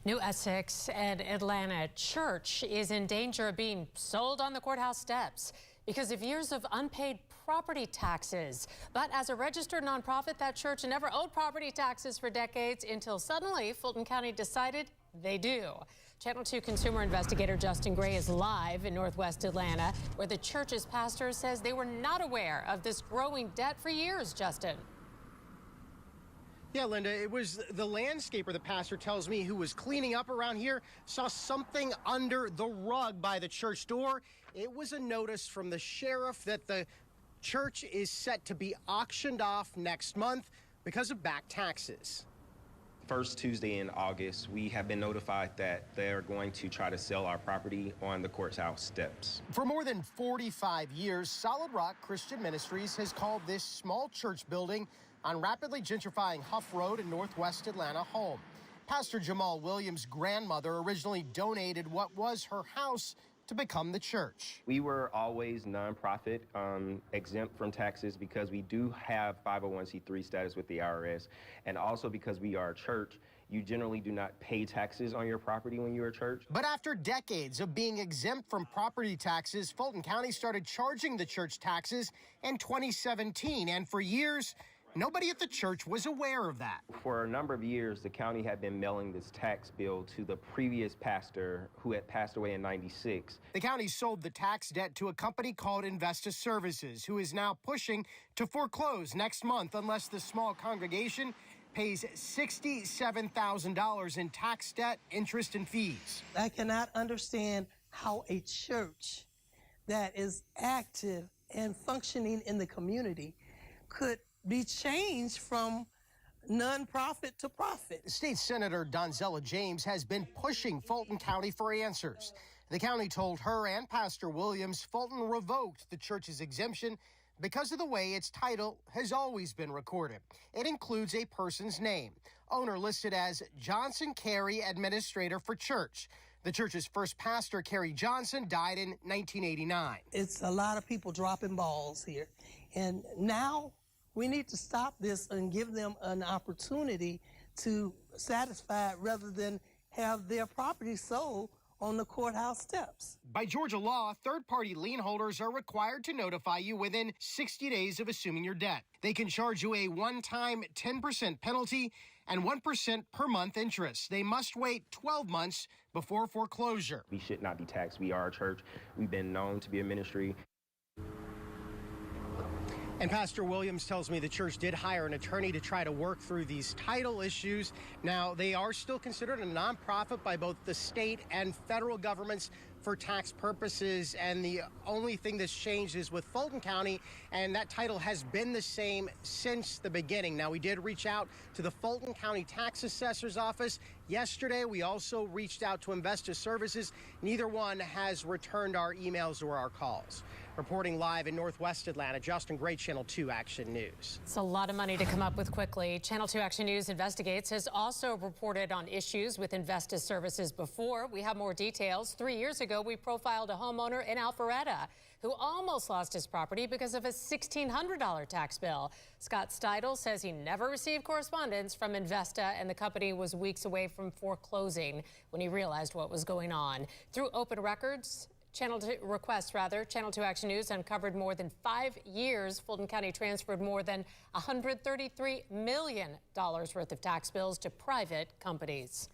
New Essex and Atlanta church is in danger of being sold on the courthouse steps because of years of unpaid property taxes. But as a registered nonprofit, that church never owed property taxes for decades until suddenly Fulton County decided they do. Channel 2 consumer investigator Justin Gray is live in Northwest Atlanta, where the church's pastor says they were not aware of this growing debt for years. Justin. Yeah, Linda, it was the landscaper, the pastor tells me, who was cleaning up around here, saw something under the rug by the church door. It was a notice from the sheriff that the church is set to be auctioned off next month because of back taxes. First Tuesday in August, we have been notified that they're going to try to sell our property on the courthouse steps. For more than 45 years, Solid Rock Christian Ministries has called this small church building on rapidly gentrifying Huff Road in Northwest Atlanta home. Pastor Jamal Williams' grandmother originally donated what was her house to become the church. We were always nonprofit, exempt from taxes because we do have 501c3 status with the IRS, and also because we are a church, you generally do not pay taxes on your property when you're a church. But after decades of being exempt from property taxes, Fulton County started charging the church taxes in 2017, and for years, nobody at the church was aware of that. For a number of years, the county had been mailing this tax bill to the previous pastor who had passed away in '96. The county sold the tax debt to a company called Investa Services, who is now pushing to foreclose next month unless the small congregation pays $67,000 in tax debt, interest, and fees. I cannot understand how a church that is active and functioning in the community could be changed from nonprofit to profit. State Senator Donzella James has been pushing Fulton County for answers. The county told her and Pastor Williams Fulton revoked the church's exemption because of the way its title has always been recorded. It includes a person's name. Owner listed as Johnson Carey, Administrator for Church. The church's first pastor, Carey Johnson, died in 1989. It's a lot of people dropping balls here. And now we need to stop this and give them an opportunity to satisfy it rather than have their property sold on the courthouse steps. By Georgia law, third-party lien holders are required to notify you within 60 days of assuming your debt. They can charge you a one-time 10% penalty and 1% per month interest. They must wait 12 months before foreclosure. We should not be taxed. We are a church. We've been known to be a ministry. And Pastor Williams tells me the church did hire an attorney to try to work through these title issues. Now, they are still considered a nonprofit by both the state and federal governments for tax purposes, and the only thing that's changed is with Fulton County, and that title has been the same since the beginning. Now, we did reach out to the Fulton County Tax Assessor's Office yesterday. We also reached out to Investa Services. Neither one has returned our emails or our calls. Reporting live in Northwest Atlanta, Justin Gray, Channel 2 Action News. It's a lot of money to come up with quickly. Channel 2 Action News Investigates has also reported on issues with Investa Services before. We have more details. 3 years ago, we profiled a homeowner in Alpharetta who almost lost his property because of a $1,600 tax bill. Scott Steidel says he never received correspondence from Investa, and the company was weeks away from foreclosing when he realized what was going on. Through open records, Channel 2 Action News uncovered more than 5 years. Fulton County transferred more than $133 million worth of tax bills to private companies.